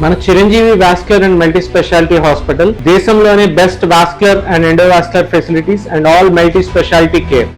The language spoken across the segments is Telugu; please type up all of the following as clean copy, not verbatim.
మన Chiranjeevi vascular and multi speciality hospital దేశంలోనే best vascular and endovascular facilities and all multi speciality care.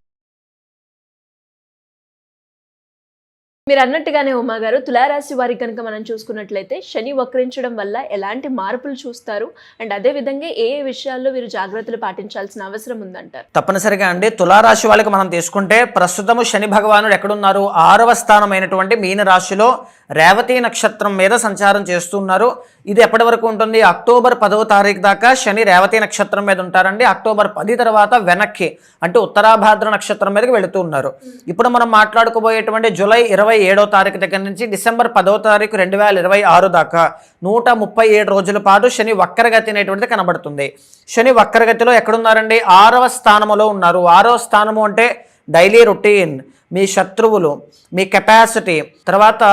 మీరు అన్నట్టుగానే ఉమా గారు, తులారాశి వారికి కనుక మనం చూసుకున్నట్లయితే శని వక్రించడం వల్ల ఎలాంటి మార్పులు చూస్తారు అండ్ అదే విధంగా ఏ విషయాల్లో వీరు జాగ్రత్తలు పాటించాల్సిన అవసరం ఉందంటారు? తప్పనిసరిగా అండి, తులారాశి వాళ్ళకి మనం తీసుకుంటే ప్రస్తుతము శని భగవానుడు ఎక్కడున్నారు? 6వ స్థానమైనటువంటి మీన రాశిలో రేవతి నక్షత్రం మీద సంచారం చేస్తున్నారు. ఇది ఎప్పటి వరకు ఉంటుంది? అక్టోబర్ 10వ తారీఖు దాకా శని రేవతి నక్షత్రం మీద ఉంటారండి. అక్టోబర్ 10 తర్వాత వెనక్కి అంటే ఉత్తరాభాద్ర నక్షత్రం మీదకి వెళుతూ ఉన్నారు. ఇప్పుడు మనం మాట్లాడుకోబోయేటువంటి జూలై 27వ తారీఖు దగ్గర నుంచి డిసెంబర్ 10వ తారీఖు 2026 దాకా 137 రోజుల పాటు శని వక్రగతి అనేటువంటిది కనబడుతుంది. శని వక్రగతిలో ఎక్కడున్నారండి? 6వ స్థానంలో ఉన్నారు. 6వ స్థానము అంటే డైలీ రొటీన్, మీ శత్రువులు, మీ కెపాసిటీ, తర్వాత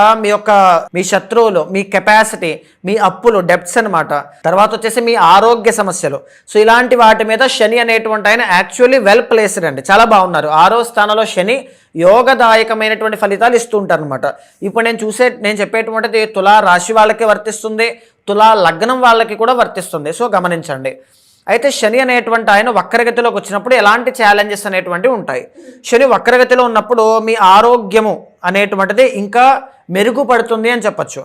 మీ శత్రువులు, మీ కెపాసిటీ, మీ అప్పులు, డెబ్ట్స్ అనమాట. తర్వాత వచ్చేసి మీ ఆరోగ్య సమస్యలు. సో ఇలాంటి వాటి మీద శని అనేటువంటి ఆయన యాక్చువల్లీ వెల్ ప్లేస్డ్ అండి, చాలా బాగున్నారు. 6వ స్థానంలో శని యోగదాయకమైనటువంటి ఫలితాలు ఇస్తూ ఉంటారు అనమాట. ఇప్పుడు నేను చెప్పేటువంటిది తులా రాశి వాళ్ళకి వర్తిస్తుంది, తులా లగ్నం వాళ్ళకి కూడా వర్తిస్తుంది. సో గమనించండి. అయితే శని అనేటువంటి ఆయన వక్రగతిలోకి వచ్చినప్పుడు ఎలాంటి ఛాలెంజెస్ అనేటువంటివి ఉంటాయి? శని వక్రగతిలో ఉన్నప్పుడు మీ ఆరోగ్యము అనేటువంటిది ఇంకా మెరుగుపడుతుంది అని చెప్పచ్చు.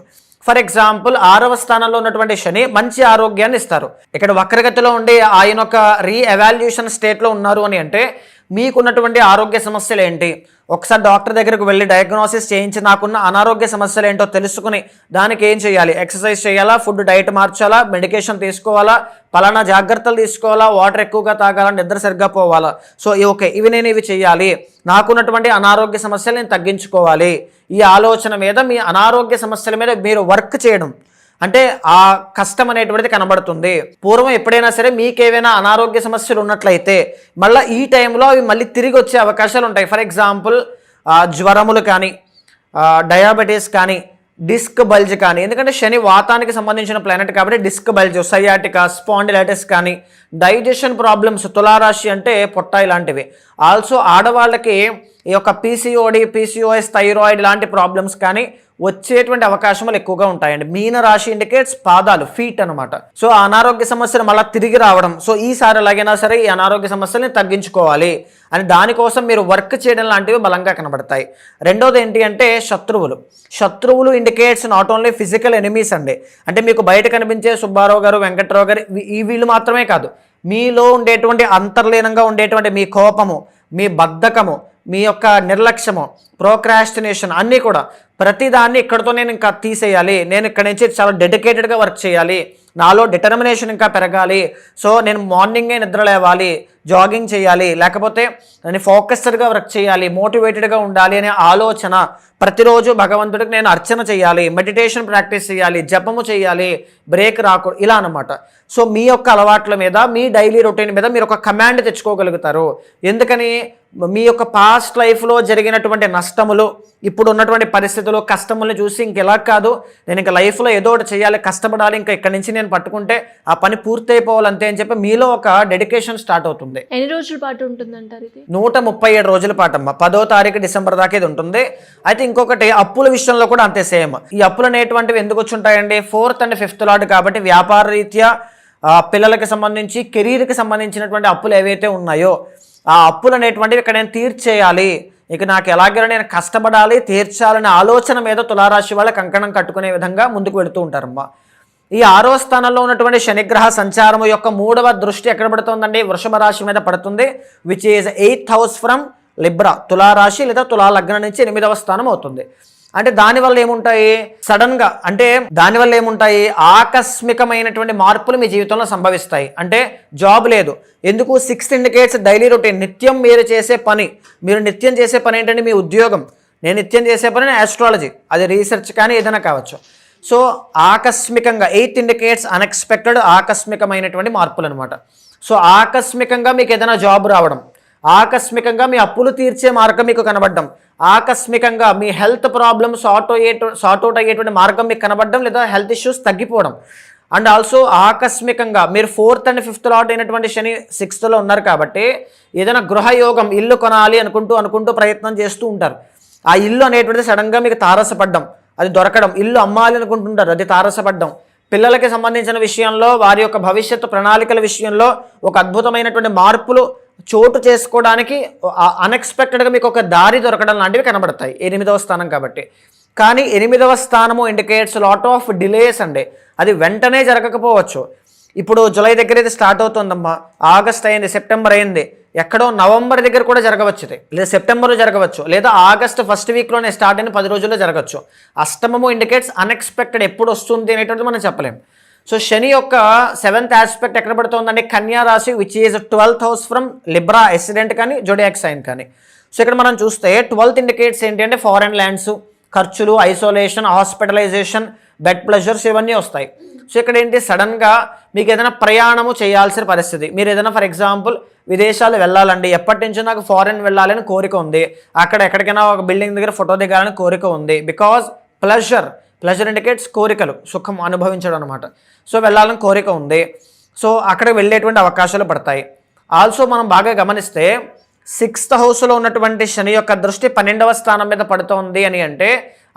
ఫర్ ఎగ్జాంపుల్ 6వ స్థానంలో ఉన్నటువంటి శని మంచి ఆరోగ్యాన్ని ఇస్తారు. ఇక్కడ వక్రగతిలో ఉండి ఆయన ఒక రీఎవాల్యుయేషన్ స్టేట్లో ఉన్నారు అని అంటే మీకున్నటువంటి ఆరోగ్య సమస్యలు ఏంటి, ఒకసారి డాక్టర్ దగ్గరకు వెళ్ళి డయాగ్నోసిస్ చేయించి నాకున్న అనారోగ్య సమస్యలు ఏంటో తెలుసుకుని దానికి ఏం చేయాలి? ఎక్సర్సైజ్ చేయాలా, ఫుడ్ డైట్ మార్చాలా, మెడికేషన్ తీసుకోవాలా, పలానా జాగ్రత్తలు తీసుకోవాలా, వాటర్ ఎక్కువగా తాగాలా, నిద్ర సరిగ్గా పోవాలా. సో ఇవి చేయాలి, నాకున్నటువంటి అనారోగ్య సమస్యలు నేను తగ్గించుకోవాలి. ఈ ఆలోచన మీద, మీ అనారోగ్య సమస్యల మీద మీరు వర్క్ చేయడం అంటే ఆ కష్టం అనేటువంటిది కనబడుతుంది. పూర్వం ఎప్పుడైనా సరే మీకేమైనా అనారోగ్య సమస్యలు ఉన్నట్లయితే మళ్ళీ ఈ టైంలో అవి మళ్ళీ తిరిగి వచ్చే అవకాశాలు ఉంటాయి. ఫర్ ఎగ్జాంపుల్ జ్వరములు కానీ, డయాబెటీస్ కానీ, డిస్క్ బల్జ్ కానీ, ఎందుకంటే శని వాతానికి సంబంధించిన ప్లానెట్ కాబట్టి డిస్క్ బల్జ్, సయాటికా, స్పాండిలైటిస్ కానీ, డైజెషన్ ప్రాబ్లమ్స్, తులారాశి అంటే పొట్ట ఇలాంటివి. ఆల్సో ఆడవాళ్ళకి ఈ యొక్క PCOS, థైరాయిడ్ లాంటి ప్రాబ్లమ్స్ కానీ వచ్చేటువంటి అవకాశాలు ఎక్కువగా ఉంటాయండి. మీన రాశి ఇండికేట్స్ పాదాలు, ఫీట్ అనమాట. సో ఆ అనారోగ్య సమస్యలు మళ్ళీ తిరిగి రావడం. సో ఈసారి ఎలాగైనా సరే ఈ అనారోగ్య సమస్యల్ని తగ్గించుకోవాలి అని దానికోసం మీరు వర్క్ చేయడం లాంటివి బలంగా కనబడతాయి. రెండోది ఏంటి అంటే శత్రువులు indicates not only physical enemies అండి. అంటే మీకు బయట కనిపించే సుబ్బారావు గారు, వెంకట్రావు గారు, ఈ వీళ్ళు మాత్రమే కాదు, మీలో ఉండేటువంటి అంతర్లీనంగా ఉండేటువంటి మీ కోపము, మీ బద్ధకము, మీ యొక్క నిర్లక్ష్యము, ప్రోక్రాస్టినేషన్ అన్నీ కూడా ప్రతిదాన్ని ఇక్కడతో నేను ఇంకా తీసేయాలి, నేను ఇక్కడ నుంచి చాలా డెడికేటెడ్గా వర్క్ చేయాలి, నాలో డిటర్మినేషన్ ఇంకా పెరగాలి, సో నేను మార్నింగే నిద్ర లేవాలి, జాగింగ్ చేయాలి, లేకపోతే నేను ఫోకస్డ్గా వర్క్ చేయాలి, మోటివేటెడ్గా ఉండాలి అనే ఆలోచన, ప్రతిరోజు భగవంతుడికి నేను అర్చన చేయాలి, మెడిటేషన్ ప్రాక్టీస్ చేయాలి, జపము చేయాలి, బ్రేక్ రాకూడదు, ఇలా అనమాట. సో మీ యొక్క అలవాట్ల మీద, మీ డైలీ రొటీన్ మీద మీరు ఒక కమాండ్ తెచ్చుకోగలుగుతారు. ఎందుకని? మీ యొక్క పాస్ట్ లైఫ్లో జరిగినటువంటి నష్టములు, ఇప్పుడు ఉన్నటువంటి పరిస్థితులు, కష్టములను చూసి ఇంకెలా కాదు, నేను ఇంకా లైఫ్లో ఏదో ఒకటి చేయాలి, కష్టపడాలి, ఇంకా ఇక్కడి నుంచి నేను పట్టుకుంటే ఆ పని పూర్తి అయిపోవాలంతే అని చెప్పి మీలో ఒక డెడికేషన్ స్టార్ట్ అవుతుంది. ఎన్ని రోజుల పాటు ఉంటుందంటారు ఇది? 137 రోజుల పాటు అమ్మ. 10వ తారీఖు డిసెంబర్ దాకా ఇది ఉంటుంది. అయితే ఇంకొకటి అప్పుల విషయంలో కూడా అంతే సేమ్. ఈ అప్పులు అనేటువంటివి ఎందుకు వచ్చి ఉంటాయండి? 4th and 5th లార్డ్ కాబట్టి వ్యాపార రీత్యా, పిల్లలకి సంబంధించి, కెరీర్కి సంబంధించినటువంటి అప్పులు ఏవైతే ఉన్నాయో ఆ అప్పులు అనేటువంటివి ఇక్కడ నేను తీర్చేయాలి, ఇక నాకు ఎలాగైనా నేను కష్టపడాలి, తీర్చాలనే ఆలోచన మీద తులారాశి వాళ్ళ కంకణం కట్టుకునే విధంగా ముందుకు వెళుతూ ఉంటారమ్మా. ఈ 6వ స్థానంలో ఉన్నటువంటి శనిగ్రహ సంచారము యొక్క 3వ దృష్టి ఎక్కడ పడుతుందండి? వృషభ రాశి మీద పడుతుంది, which is 8th house from Libra, తులారాశి లేదా తులా లగ్నం నుంచి 8వ స్థానం అవుతుంది. అంటే దానివల్ల ఏముంటాయి? సడన్గా అంటే దానివల్ల ఏముంటాయి? ఆకస్మికమైనటువంటి మార్పులు మీ జీవితంలో సంభవిస్తాయి. అంటే జాబ్ లేదు, ఎందుకు? 6th ఇండికేట్స్ డైలీ రొటీన్, నిత్యం మీరు చేసే పని. మీరు నిత్యం చేసే పని ఏంటంటే మీ ఉద్యోగం. నేను నిత్యం చేసే పని ఆస్ట్రాలజీ, అది రీసెర్చ్ కానీ ఏదైనా కావచ్చు. సో ఆకస్మికంగా 8th ఇండికేట్స్ అన్ఎక్స్పెక్టెడ్, ఆకస్మికమైనటువంటి మార్పులు అనమాట. సో ఆకస్మికంగా మీకు ఏదైనా జాబ్ రావడం, ఆకస్మికంగా మీ అప్పులు తీర్చే మార్గం మీకు కనబడడం, ఆకస్మికంగా మీ హెల్త్ ప్రాబ్లమ్స్ సార్ట్ అవుట్ అయ్యేటువంటి మార్గం మీకు కనబడడం, లేదా హెల్త్ ఇష్యూస్ తగ్గిపోవడం. అండ్ ఆల్సో ఆకస్మికంగా మీరు 4th and 5th లార్డ్ అయినటువంటి శని 6thలో ఉన్నారు కాబట్టి ఏదైనా గృహయోగం, ఇల్లు కొనాలి అనుకుంటూ ప్రయత్నం చేస్తూ ఉంటారు. ఆ ఇల్లు అనేటువంటిది సడన్గా మీకు తారసపడ్డం, అది దొరకడం, ఇల్లు అమ్మాలి అనుకుంటుంటారు, అది తారసపడ్డం, పిల్లలకి సంబంధించిన విషయంలో, వారి యొక్క భవిష్యత్తు ప్రణాళికల విషయంలో ఒక అద్భుతమైనటువంటి మార్పులు చోటు చేసుకోవడానికి అన్ఎక్స్పెక్టెడ్గా మీకు ఒక దారి దొరకడం లాంటివి కనబడతాయి 8వ స్థానం కాబట్టి. కానీ 8వ స్థానము ఇండికేట్స్ లాట్ ఆఫ్ డిలేస్ అండి. అది వెంటనే జరగకపోవచ్చు. ఇప్పుడు జూలై దగ్గర అయితే స్టార్ట్ అవుతుందమ్మా, ఆగస్ట్ అయింది, సెప్టెంబర్ అయింది, ఎక్కడో నవంబర్ దగ్గర కూడా జరగవచ్చు, లేదా సెప్టెంబర్లో జరగవచ్చు, లేదా ఆగస్ట్ ఫస్ట్ వీక్లోనే స్టార్ట్ అయిన 10 రోజుల్లో జరగచ్చు. అష్టమము ఇండికేట్స్ అన్ఎక్స్పెక్టెడ్, ఎప్పుడు వస్తుంది అనేటువంటిది మనం చెప్పలేం. సో శని యొక్క 7th ఆస్పెక్ట్ ఎక్కడ పడుతుందండి? కన్యా రాశి, which is 12th house from Libra ascendant కానీ జోడియాక్ సైన్ కానీ. సో ఇక్కడ మనం చూస్తే 12th ఇండికేట్స్ ఏంటి అంటే ఫారెన్ ల్యాండ్స్, ఖర్చులు, ఐసోలేషన్, హాస్పిటలైజేషన్, బెడ్ ప్లెజర్స్ ఇవన్నీ వస్తాయి. సో ఇక్కడ ఏంటి, సడన్గా మీకు ఏదైనా ప్రయాణము చేయాల్సిన పరిస్థితి, మీరు ఏదైనా ఫర్ ఎగ్జాంపుల్ విదేశాలు వెళ్ళాలండి, ఎప్పటి నుంచో నాకు ఫారెన్ వెళ్ళాలని కోరిక ఉంది, అక్కడ ఎక్కడికైనా ఒక బిల్డింగ్ దగ్గర ఫోటో దిగాలని కోరిక ఉంది. బికాజ్ ప్లెజర్ ఇండికేట్స్ కోరికలు, సుఖం అనుభవించడం అనమాట. సో వెళ్ళాలని కోరిక ఉంది, సో అక్కడికి వెళ్ళేటువంటి అవకాశాలు పడతాయి. ఆల్సో మనం బాగా గమనిస్తే 6th హౌస్లో ఉన్నటువంటి శని యొక్క దృష్టి 12వ స్థానం మీద పడుతోంది అని అంటే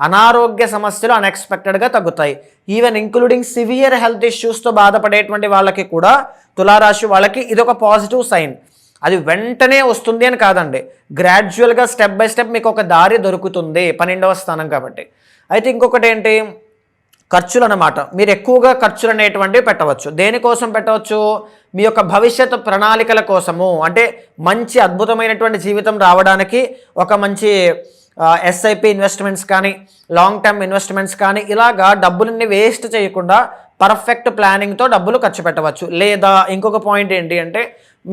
అనారోగ్య సమస్యలు అన్ఎక్స్పెక్టెడ్గా తగ్గుతాయి. ఈవెన్ ఇంక్లూడింగ్ సివియర్ హెల్త్ ఇష్యూస్తో బాధపడేటువంటి వాళ్ళకి కూడా, తులారాశి వాళ్ళకి ఇదొక పాజిటివ్ సైన్. అది వెంటనే వస్తుంది అని కాదండి, గ్రాడ్యువల్గా స్టెప్ బై స్టెప్ మీకు ఒక దారి దొరుకుతుంది 12వ స్థానం కాబట్టి. అయితే ఇంకొకటి ఏంటి, ఖర్చులు అన్నమాట. మీరు ఎక్కువగా ఖర్చులు అనేటువంటివి పెట్టవచ్చు. దేనికోసం పెట్టవచ్చు? మీ యొక్క భవిష్యత్తు ప్రణాళికల కోసము. అంటే మంచి అద్భుతమైనటువంటి జీవితం రావడానికి ఒక మంచి ఎస్ఐపి ఇన్వెస్ట్మెంట్స్ కానీ, లాంగ్ టర్మ్ ఇన్వెస్ట్మెంట్స్ కానీ, ఇలాగా డబ్బులన్నీ వేస్ట్ చేయకుండా పర్ఫెక్ట్ ప్లానింగ్తో డబ్బులు ఖర్చు పెట్టవచ్చు. లేదా ఇంకొక పాయింట్ ఏంటి అంటే,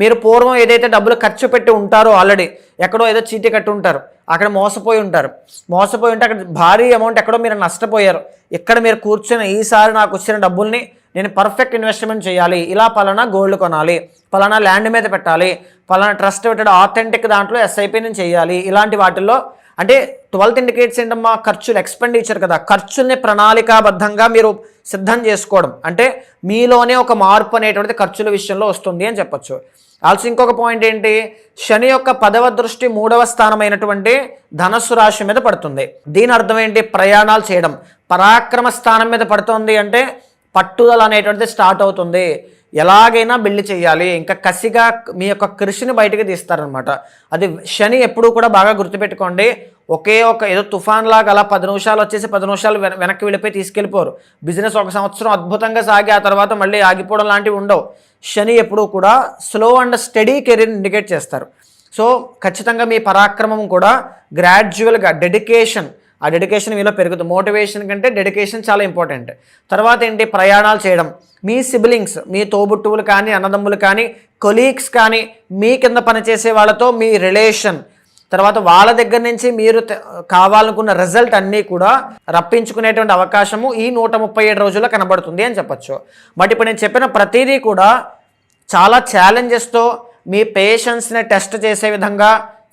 మీరు పూర్వం ఏదైతే డబ్బులు ఖర్చు పెట్టి ఉంటారో, ఆల్రెడీ ఎక్కడో ఏదో చీటీ కట్టి ఉంటారు, అక్కడ మోసపోయి ఉంటే అక్కడ భారీ అమౌంట్ ఎక్కడో మీరు నష్టపోయారు. ఇక్కడ మీరు కూర్చొని ఈసారి నాకు వచ్చిన డబ్బుల్ని నేను పర్ఫెక్ట్ ఇన్వెస్ట్మెంట్ చేయాలి, ఇలా పలానా గోల్డ్ కొనాలి, పలానా ల్యాండ్ మీద పెట్టాలి, పలానా ట్రస్ట్ పెట్టడం ఆథెంటిక్ దాంట్లో ఎస్ఐపి నేను చేయాలి, ఇలాంటి వాటిల్లో. అంటే 12th ఇండికేట్స్ ఏంటమ్మా, ఖర్చులు, ఎక్స్పెండిచర్ కదా. ఖర్చుల్ని ప్రణాళికాబద్ధంగా మీరు సిద్ధం చేసుకోవడం, అంటే మీలోనే ఒక మార్పు అనేటువంటిది ఖర్చుల విషయంలో వస్తుంది అని చెప్పొచ్చు. ఆల్సో ఇంకొక పాయింట్ ఏంటి, శని యొక్క 10వ దృష్టి 3వ స్థానమైనటువంటి ధనస్సు రాశి మీద పడుతుంది. దీని అర్థం ఏంటి, ప్రయాణాలు చేయడం. పరాక్రమ స్థానం మీద పడుతుంది అంటే పట్టుదల అనేటువంటిది స్టార్ట్ అవుతుంది. ఎలాగైనా బిల్డ్ చేయాలి, ఇంకా కసిగా మీ యొక్క కృషిని బయటకు తీస్తారనమాట. అది శని ఎప్పుడూ కూడా బాగా గుర్తుపెట్టుకోండి. ఒకే ఒక ఏదో తుఫాన్ లాగా అలా 10 నిమిషాలు వచ్చేసి 10 నిమిషాలు వెనక్కి వెళ్ళిపోయి తీసుకెళ్ళిపోరు. బిజినెస్ 1 సంవత్సరం అద్భుతంగా సాగి ఆ తర్వాత మళ్ళీ ఆగిపోవడం లాంటివి ఉండవు. శని ఎప్పుడూ కూడా slow and study career indicate చేస్తారు. సో ఖచ్చితంగా మీ పరాక్రమం కూడా గ్రాడ్యువల్గా ఆ డెడికేషన్ మీలో పెరుగుతుంది. మోటివేషన్ కంటే డెడికేషన్ చాలా ఇంపార్టెంట్. తర్వాత ఏంటి, ప్రయాణాలు చేయడం. మీ సిబ్లింగ్స్, మీ తోబుట్టువులు కానీ, అన్నదమ్ములు కానీ, కొలీగ్స్ కానీ, మీ కింద పనిచేసే వాళ్ళతో మీ రిలేషన్, తర్వాత వాళ్ళ దగ్గర నుంచి మీరు కావాలనుకున్న రిజల్ట్ అన్నీ కూడా రప్పించుకునేటువంటి అవకాశము ఈ 137 రోజుల్లో కనబడుతుంది అని చెప్పచ్చు. బట్ ఇప్పుడు నేను చెప్పిన ప్రతిదీ కూడా చాలా ఛాలెంజెస్తో, మీ పేషెన్స్ని టెస్ట్ చేసే విధంగా,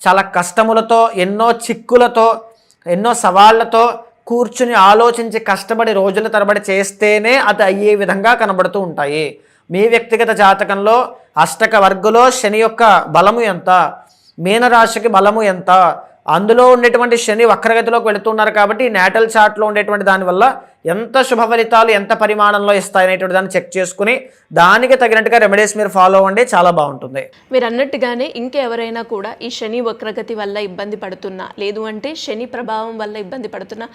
చాలా కష్టములతో, ఎన్నో చిక్కులతో, ఎన్నో సవాళ్లతో కూర్చుని ఆలోచించి కష్టపడి రోజుల తరబడి చేస్తేనే అది అయ్యే విధంగా కనబడుతూ ఉంటాయి. మీ వ్యక్తిగత జాతకంలో అష్టక వర్గలో శని యొక్క బలము ఎంత, మీనరాశికి బలము ఎంత, అందులో ఉండేటువంటి శని వక్రగతిలోకి వెళుతున్నారు కాబట్టి నేటల్ చార్ట్లో ఉండేటువంటి దానివల్ల ఎంత శుభ ఫలితాలు ఎంత పరిమాణంలో ఇస్తాయనేటువంటి దాన్ని చెక్ చేసుకుని దానికి తగినట్టుగా రెమెడీస్ మీరు ఫాలో అవ్వండి, చాలా బాగుంటుంది. మీరు అన్నట్టుగానే ఇంకెవరైనా కూడా ఈ శని వక్రగతి వల్ల ఇబ్బంది పడుతున్నా, లేదు అంటే శని ప్రభావం వల్ల ఇబ్బంది పడుతున్నా,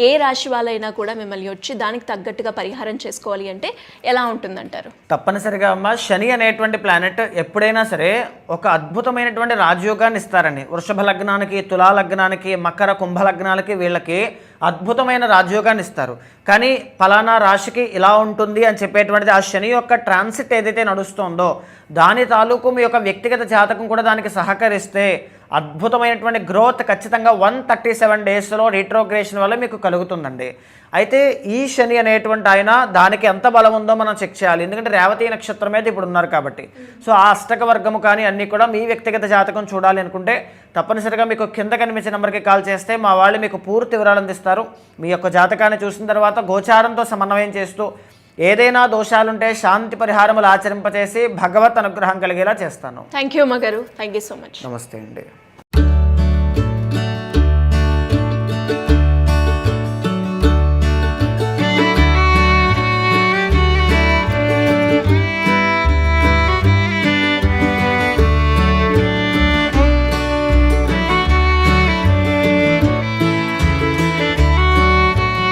ఏ రాశి వాళ్ళైనా కూడా మిమ్మల్ని వచ్చి దానికి తగ్గట్టుగా పరిహారం చేసుకోవాలి అంటే ఎలా ఉంటుందంటారు? తప్పనిసరిగా అమ్మ, శని అనేటువంటి ప్లానెట్ ఎప్పుడైనా సరే ఒక అద్భుతమైనటువంటి రాజయోగాన్ని ఇస్తారని. వృషభ లగ్నానికి, తులా లగ్నానికి, మకర కుంభ లగ్నాలకి వీళ్ళకి అద్భుతమైన రాజయోగాన్ని ఇస్తారు. కానీ ఫలానా రాశికి ఇలా ఉంటుంది అని చెప్పేటువంటిది ఆ శని యొక్క ట్రాన్సిట్ ఏదైతే నడుస్తుందో దాని తాలూకు మీ యొక్క వ్యక్తిగత జాతకం కూడా దానికి సహకరిస్తే అద్భుతమైనటువంటి గ్రోత్ ఖచ్చితంగా 137 డేస్లో రీట్రోగ్రేషన్ వల్ల మీకు కలుగుతుందండి. అయితే ఈ శని అనేటువంటి ఆయన దానికి ఎంత బలం ఉందో మనం చెక్ చేయాలి. ఎందుకంటే రేవతి నక్షత్రం మీద ఇప్పుడు ఉన్నారు కాబట్టి. సో ఆ అష్టక వర్గము కానీ అన్నీ కూడా మీ వ్యక్తిగత జాతకం చూడాలి అనుకుంటే తప్పనిసరిగా మీకు కింద కనిపించే నెంబర్కి కాల్ చేస్తే మా వాళ్ళు మీకు పూర్తి వివరాలు అందిస్తారు. మీ యొక్క జాతకాన్ని చూసిన తర్వాత గోచారంతో సమన్వయం చేస్తూ ఏదైనా దోషాలుంటే శాంతి పరిహారములు ఆచరింపచేసి భగవత్ అనుగ్రహం కలిగేలా చేస్తాను. థ్యాంక్ యూ అమ్మగారు, థ్యాంక్ యూ సో మచ్. నమస్తే అండి.